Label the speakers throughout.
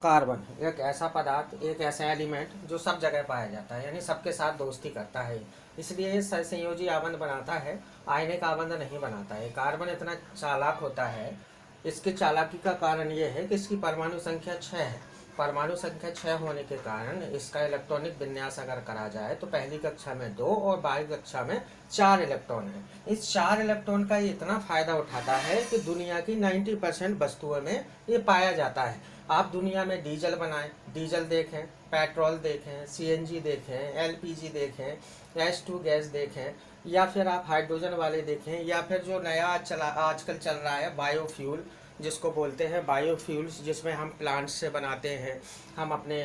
Speaker 1: Carbon एक ऐसा पदार्थ, एक ऐसा एलिमेंट जो सब जगह पाया जाता है, यानी सबके साथ दोस्ती करता है। इसलिए ये सहसंयोजी आबंध बनाता है, आयनिक आबंध नहीं बनाता है। कार्बन इतना चालाक होता है, इसकी चालाकी का कारण ये है कि इसकी परमाणु संख्या 6 है। परमाणु संख्या 6 होने के कारण इसका इलेक्ट्रॉनिक विन्यास अगर करा जाए तो पहली कक्षा में 2 और बारहवीं कक्षा में 4 इलेक्ट्रॉन है। इस 4 इलेक्ट्रॉन का ये इतना फायदा उठाता है कि दुनिया की 90% वस्तुओं में ये पाया जाता है। आप दुनिया में डीजल बनाएं, डीजल देखें, पेट्रोल देखें, सीएनजी देखें, एलपीजी देखें, H2 गैस देखें, या फिर आप हाइड्रोजन वाले देखें, या फिर जो नया आजकल चल रहा है बायोफ्यूल, जिसको बोलते हैं बायोफ्यूल्स, जिसमें हम प्लांट्स से बनाते हैं, हम अपने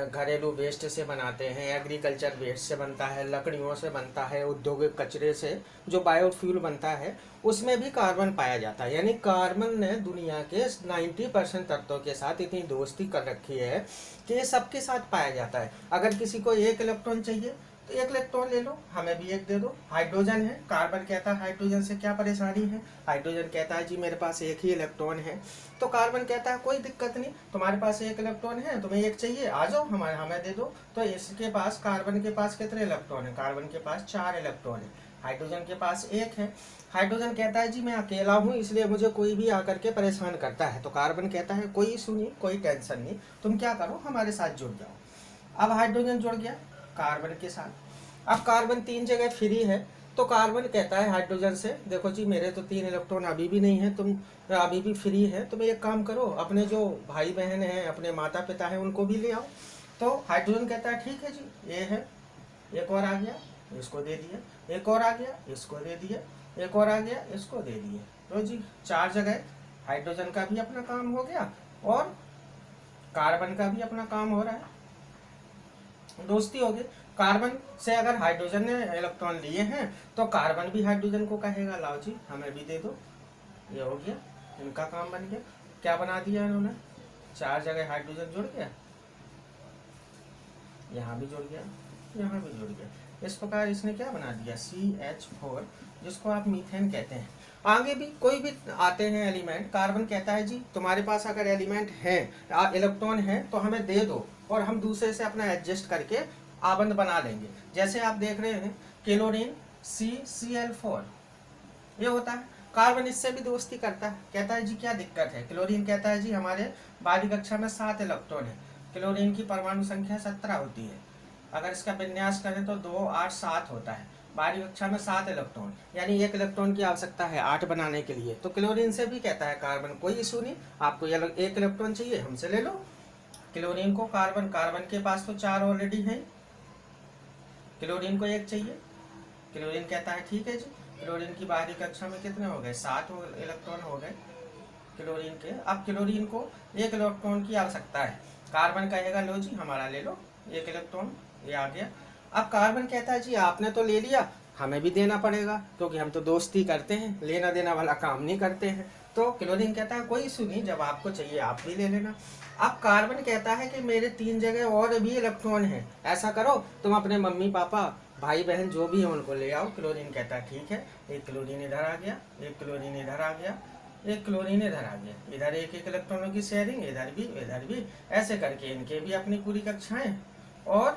Speaker 1: घरेलू वेस्ट से बनाते हैं, एग्रीकल्चर वेस्ट से बनता है, लकड़ियों से बनता है, औद्योगिक कचरे से जो बायोफ्यूल बनता है उसमें भी कार्बन पाया जाता है। यानी कार्बन ने दुनिया के 90% तत्वों के साथ इतनी दोस्ती कर रखी है कि ये सबके साथ पाया जाता है। अगर किसी को एक इलेक्ट्रॉन चाहिए तो एक इलेक्ट्रॉन ले लो, हमें भी एक दे दो। हाइड्रोजन है, कार्बन कहता है हाइड्रोजन से क्या परेशानी है, हाइड्रोजन कहता है जी मेरे पास एक ही इलेक्ट्रॉन है। तो कार्बन कहता है कोई दिक्कत नहीं, तुम्हारे पास एक इलेक्ट्रॉन है, तुम्हें एक चाहिए, आ जाओ हमें दे दो। तो इसके पास, कार्बन के पास कितने इलेक्ट्रॉन है? कार्बन के पास 4 इलेक्ट्रॉन है, हाइड्रोजन के पास एक है। हाइड्रोजन कहता है जी मैं अकेला हूँ, इसलिए मुझे कोई भी आकर के परेशान करता है। तो कार्बन कहता है कोई इशू नहीं, कोई टेंशन नहीं, तुम क्या करो हमारे साथ जुड़ जाओ। अब हाइड्रोजन जुड़ गया कार्बन के साथ। अब कार्बन 3 जगह फ्री है, तो कार्बन कहता है हाइड्रोजन से देखो जी मेरे तो 3 इलेक्ट्रॉन अभी भी नहीं है, तुम अभी भी फ्री है, तुम एक काम करो, अपने जो भाई बहन हैं, अपने माता पिता हैं, उनको भी ले आओ। तो हाइड्रोजन कहता है ठीक है जी, ये है, एक और आ गया, इसको दे दिया, एक और आ गया, इसको दे दिया, एक और आ गया, इसको दे दिए। तो जी 4 जगह हाइड्रोजन का भी अपना काम हो गया और कार्बन का भी अपना काम हो रहा है, दोस्ती हो गई। कार्बन से अगर हाइड्रोजन ने इलेक्ट्रॉन लिए हैं तो कार्बन भी हाइड्रोजन को कहेगा लाओ जी हमें भी दे दो। ये हो गया, इनका काम बन गया। क्या बना दिया इन्होंने? 4 जगह हाइड्रोजन जुड़ गया, यहाँ भी जुड़ गया, यहाँ भी जुड़ गया। इस प्रकार इसने क्या बना दिया? CH4, जिसको आप मीथेन कहते हैं। आगे भी कोई भी आते हैं एलिमेंट, कार्बन कहता है जी तुम्हारे पास अगर एलिमेंट है, इलेक्ट्रॉन है, तो हमें दे दो और हम दूसरे से अपना एडजस्ट करके आबंध बना लेंगे। जैसे आप देख रहे हैं क्लोरीन CCl4, ये होता है। कार्बन इससे भी दोस्ती करता है, कहता है जी क्या दिक्कत है। क्लोरीन कहता है जी हमारे 12वीं कक्षा में 7 इलेक्ट्रॉन है, क्लोरीन की परमाणु संख्या 17 होती है, अगर इसका विन्यास करें तो 2 8 7 होता है। 12वीं कक्षा में 7 इलेक्ट्रॉन, यानी एक इलेक्ट्रॉन की आवश्यकता है 8 बनाने के लिए। तो क्लोरीन से भी कहता है कार्बन कोई इशू नहीं, आपको एक इलेक्ट्रॉन चाहिए हमसे ले लो। क्लोरीन को कार्बन के पास तो 4 ऑलरेडी है, क्लोरीन को एक चाहिए। क्लोरीन कहता है ठीक है जी, क्लोरीन की 12वीं कक्षा में कितने हो गए? 7 इलेक्ट्रॉन हो गए क्लोरीन के। अब क्लोरीन को एक इलेक्ट्रॉन की आवश्यकता है, कार्बन कहेगा लो जी हमारा ले लो एक इलेक्ट्रॉन, ये आ गया। अब कार्बन कहता है जी आपने तो ले लिया, हमें भी देना पड़ेगा, क्योंकि हम तो दोस्ती करते हैं, लेना देना वाला काम नहीं करते हैं। तो क्लोरीन कहता है कोई इशू नहीं, जब आपको चाहिए आप भी ले लेना। अब कार्बन कहता है कि मेरे 3 जगह और भी इलेक्ट्रॉन हैं, ऐसा करो तुम अपने मम्मी पापा भाई बहन जो भी है उनको ले आओ। क्लोरीन कहता है ठीक है, एक क्लोरीन इधर आ गया, एक क्लोरीन इधर आ गया, एक क्लोरीन इधर आ गया, इधर एक एक इलेक्ट्रॉनों की शेयरिंग, इधर भी इधर भी, ऐसे करके इनके भी अपनी पूरी कक्षाएं और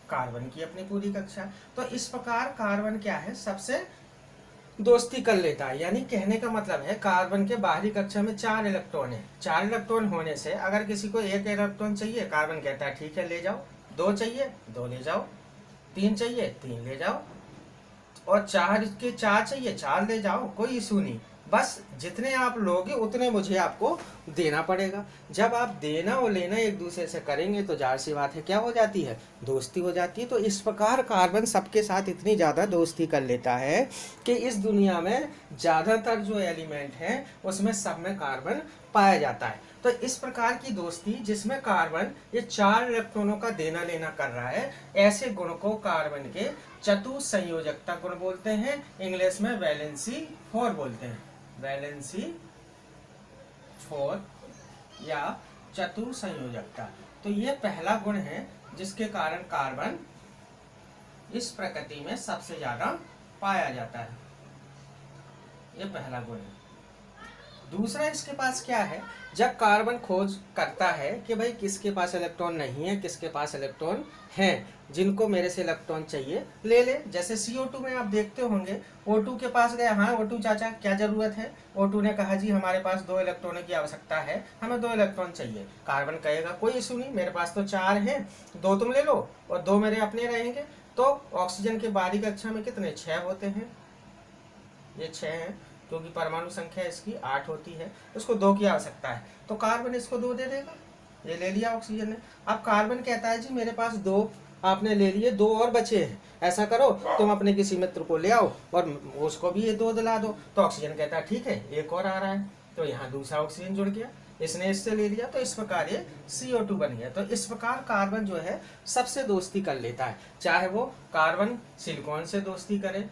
Speaker 1: कार्बन की अपनी पूरी कक्षा। तो इस प्रकार कार्बन क्या है, सबसे दोस्ती कर लेता है। यानी कहने का मतलब है कार्बन के बाहरी कक्षा में 4 इलेक्ट्रॉन है, 4 इलेक्ट्रॉन होने से अगर किसी को एक इलेक्ट्रॉन चाहिए, कार्बन कहता है ठीक है ले जाओ, 2 चाहिए 2 ले जाओ, 3 चाहिए 3 ले जाओ, और 4 के 4 चाहिए 4 ले जाओ, कोई इशू नहीं। बस जितने आप लोगे उतने मुझे आपको देना पड़ेगा। जब आप देना और लेना एक दूसरे से करेंगे तो जाहिर सी बात है क्या हो जाती है? दोस्ती हो जाती है। तो इस प्रकार कार्बन सबके साथ इतनी ज़्यादा दोस्ती कर लेता है कि इस दुनिया में ज़्यादातर जो एलिमेंट हैं उसमें सब में कार्बन पाया जाता है। तो इस प्रकार की दोस्ती जिसमें कार्बन ये 4 इलेक्ट्रॉनों का देना लेना कर रहा है, ऐसे गुण को कार्बन के चतुसंयोजकता गुण बोलते हैं, इंग्लिश में वैलेंसी 4 बोलते हैं, वैलेंसी 4 या चतुसंयोजकता। तो ये पहला गुण है जिसके कारण कार्बन इस प्रकृति में सबसे ज्यादा पाया जाता है, ये पहला गुण है। दूसरा इसके पास क्या है, जब कार्बन खोज करता है कि भाई किसके पास इलेक्ट्रॉन नहीं है, किसके पास इलेक्ट्रॉन हैं, जिनको मेरे से इलेक्ट्रॉन चाहिए ले ले। जैसे CO2 में आप देखते होंगे, O2 के पास गया, हाँ O2 चाचा क्या जरूरत है, O2 ने कहा जी हमारे पास 2 इलेक्ट्रॉनों की आवश्यकता है, हमें 2 इलेक्ट्रॉन चाहिए। कार्बन कहेगा कोई इशू नहीं, मेरे पास तो 4 हैं, 2 तुम ले लो और 2 मेरे अपने रहेंगे। तो ऑक्सीजन के बाहरी कक्षा में कितने, 6 होते हैं, ये 6 हैं, क्योंकि परमाणु संख्या इसकी 8 होती है, उसको 2 की आवश्यकता है, तो कार्बन इसको 2 दे देगा, ये ले लिया ऑक्सीजन ने। अब कार्बन कहता है जी मेरे पास 2 आपने ले लिए, 2 और बचे हैं, ऐसा करो तुम अपने किसी मित्र को ले आओ और उसको भी ये 2 दिला दो। तो ऑक्सीजन कहता है ठीक है, एक और आ रहा है, तो यहाँ दूसरा ऑक्सीजन जुड़ गया, इसने इससे ले लिया, तो इस प्रकार ये CO2 बन गया। तो इस प्रकार कार्बन जो है सबसे दोस्ती कर लेता है, चाहे वो कार्बन सिलिकॉन से दोस्ती करे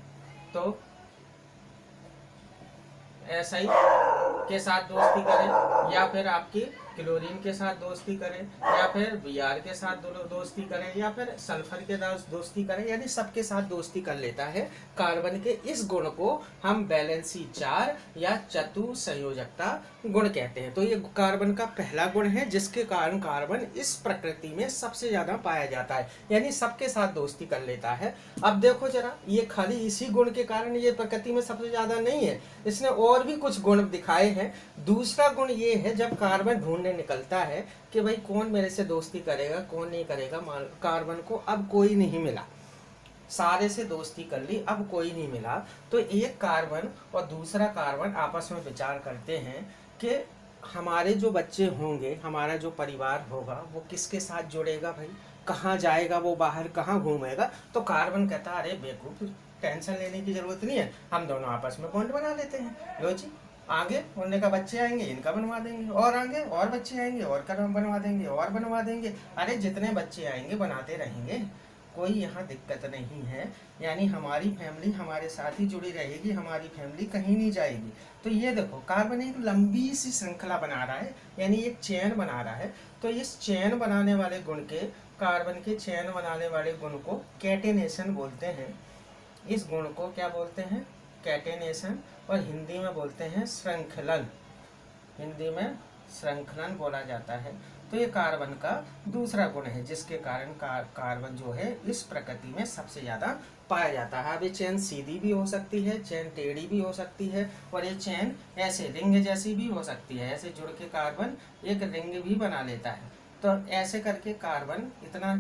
Speaker 1: तो SI के साथ दोस्ती करे, या फिर आपकी क्लोरीन के साथ दोस्ती करे, या फिर Br के साथ दोस्ती करे, या फिर सल्फर के साथ दोस्ती करे, यानी सबके साथ दोस्ती कर लेता है। कार्बन के इस गुण को हम वैलेंसी 4 या चतु संयोजकता गुण कहते हैं। तो ये कार्बन का पहला गुण है जिसके कारण कार्बन इस प्रकृति में सबसे ज्यादा पाया जाता है, यानी सबके साथ दोस्ती कर लेता है। अब देखो जरा, ये खाली इसी गुण के कारण ये प्रकृति में सबसे ज्यादा नहीं है, इसने और भी कुछ गुण दिखाए हैं। दूसरा गुण ये है, जब कार्बन ढूंढने निकलता है कि भाई कौन मेरे से दोस्ती करेगा कौन नहीं करेगा, कार्बन को अब कोई नहीं मिला, सारे से दोस्ती कर ली, अब कोई नहीं मिला, तो एक कार्बन और दूसरा कार्बन आपस में विचार करते हैं कि हमारे जो बच्चे होंगे, हमारा जो परिवार होगा वो किसके साथ जुड़ेगा, भाई कहाँ जाएगा, वो बाहर कहाँ घूमेगा। तो कार्बन कहता है अरे बेवकूफ, टेंशन लेने की जरूरत नहीं है, हम दोनों आपस में बॉन्ड बना लेते हैं, लो जी आगे उनने का बच्चे आएंगे इनका बनवा देंगे, और आगे और बच्चे आएंगे और का बनवा देंगे और बनवा देंगे, अरे जितने बच्चे आएंगे बनाते रहेंगे, कोई यहाँ दिक्कत नहीं है, यानी हमारी फैमिली हमारे साथ ही जुड़ी रहेगी, हमारी फैमिली कहीं नहीं जाएगी। तो ये देखो कार्बन एक लंबी सी श्रृंखला बना रहा है, यानी एक चेन बना रहा है। तो इस चेन बनाने वाले गुण के, कार्बन के चेन बनाने वाले गुण को कैटेनेशन बोलते हैं। इस गुण को क्या बोलते हैं, कैटेनेशन, और हिंदी में बोलते हैं श्रृंखलन, हिंदी में श्रृंखलन बोला जाता है। तो ये कार्बन का दूसरा गुण है जिसके कारण कार्बन जो है इस प्रकृति में सबसे ज्यादा पाया जाता है। अब ये चेन सीधी भी हो सकती है, चेन टेढ़ी भी हो सकती है, और ये चेन ऐसे रिंग जैसी भी हो सकती है, ऐसे जुड़ के कार्बन एक रिंग भी बना लेता है। तो ऐसे करके कार्बन इतना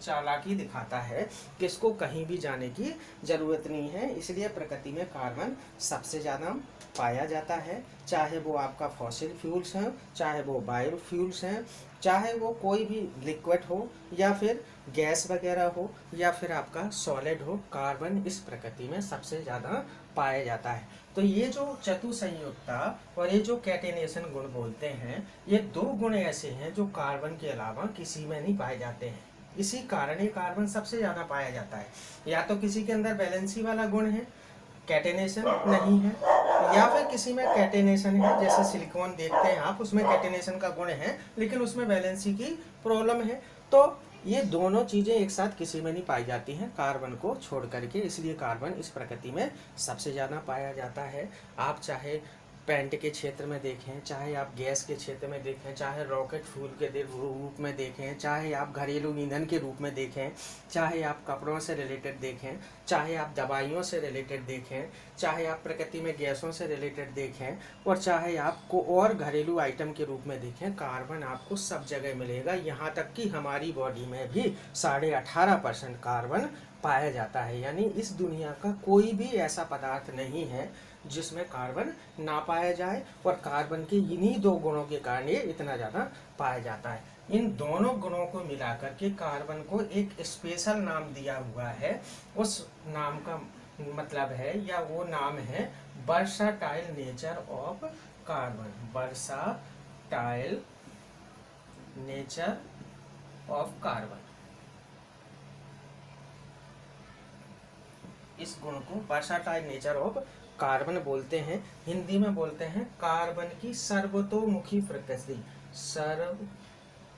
Speaker 1: चालाकी दिखाता है कि इसको कहीं भी जाने की जरूरत नहीं है, इसलिए प्रकृति में कार्बन सबसे ज़्यादा पाया जाता है। चाहे वो आपका फॉसिल फ्यूल्स हैं, चाहे वो बायो फ्यूल्स हैं, चाहे वो कोई भी लिक्विड हो या फिर गैस वगैरह हो या फिर आपका सॉलिड हो, कार्बन इस प्रकृति में सबसे ज़्यादा पाया जाता है। तो ये जो चतुसंयुक्ता और ये जो कैटेनेशन गुण बोलते हैं, ये 2 गुण ऐसे हैं जो कार्बन के अलावा किसी में नहीं पाए जाते हैं, इसी कारण ये कार्बन सबसे ज्यादा पाया जाता है। या तो किसी के अंदर वैलेंसी वाला गुण है, कैटेनेशन नहीं है, या फिर किसी में कैटेनेशन है, जैसे सिलिकॉन देखते हैं आप, उसमें कैटेनेशन का गुण है लेकिन उसमें वैलेंसी की प्रॉब्लम है। तो ये दोनों चीजें एक साथ किसी में नहीं पाई जाती हैं कार्बन को छोड़ करके, इसलिए कार्बन इस प्रकृति में सबसे ज्यादा पाया जाता है। आप चाहे पेंट के क्षेत्र में देखें, चाहे आप गैस के क्षेत्र में देखें, चाहे रॉकेट फ्यूल के रूप में देखें, चाहे आप घरेलू ईंधन के रूप में देखें, चाहे आप कपड़ों से रिलेटेड देखें, चाहे आप दवाइयों से रिलेटेड देखें, चाहे आप प्रकृति में गैसों से रिलेटेड देखें, और चाहे आपको और घरेलू आइटम के रूप में देखें, कार्बन आपको सब जगह मिलेगा। यहाँ तक कि हमारी बॉडी में भी 18.5% कार्बन पाया जाता है, यानी इस दुनिया का कोई भी ऐसा पदार्थ नहीं है जिसमें कार्बन ना पाया जाए, और कार्बन के इन्हीं 2 गुणों के कारण ये इतना ज़्यादा पाया जाता है। इन दोनों गुणों को मिलाकर के कार्बन को एक स्पेशल नाम दिया हुआ है, उस नाम का मतलब है या वो नाम है versatile nature of carbon, versatile nature of carbon. इस गुण को वर्साटाइल नेचर ऑफ कार्बन बोलते हैं, हिंदी में बोलते हैं कार्बन की सर्वतोमुखी प्रकृति,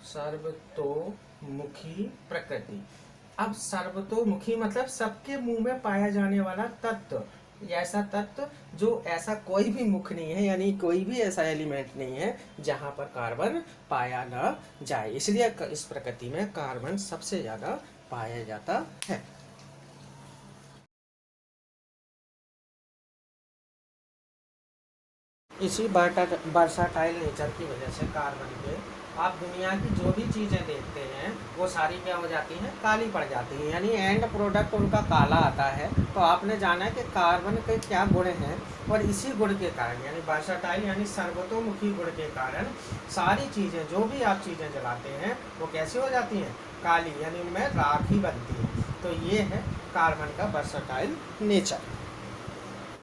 Speaker 1: सर्वतोमुखी प्रकृति। अब सर्वतोमुखी मतलब सबके मुंह में पाया जाने वाला तत्व, ऐसा तत्व जो ऐसा कोई भी मुख्य नहीं है, यानी कोई भी ऐसा एलिमेंट नहीं है जहां पर कार्बन पाया न जाए, इसलिए इस प्रकृति में कार्बन सबसे ज्यादा पाया जाता है। इसी वर्साटाइल नेचर की वजह से कार्बन के आप दुनिया की जो भी चीज़ें देखते हैं वो सारी क्या हो जाती हैं, काली पड़ जाती हैं, यानी एंड प्रोडक्ट उनका काला आता है। तो आपने जाना कि कार्बन के क्या गुण हैं, और इसी गुण के कारण यानी वर्साटाइल यानी सर्वतोमुखी गुण के कारण सारी चीज़ें, जो भी आप चीज़ें जलाते हैं वो कैसी हो जाती हैं, काली, यानी उनमें राख ही बनती है। तो ये है कार्बन का वर्साटाइल नेचर।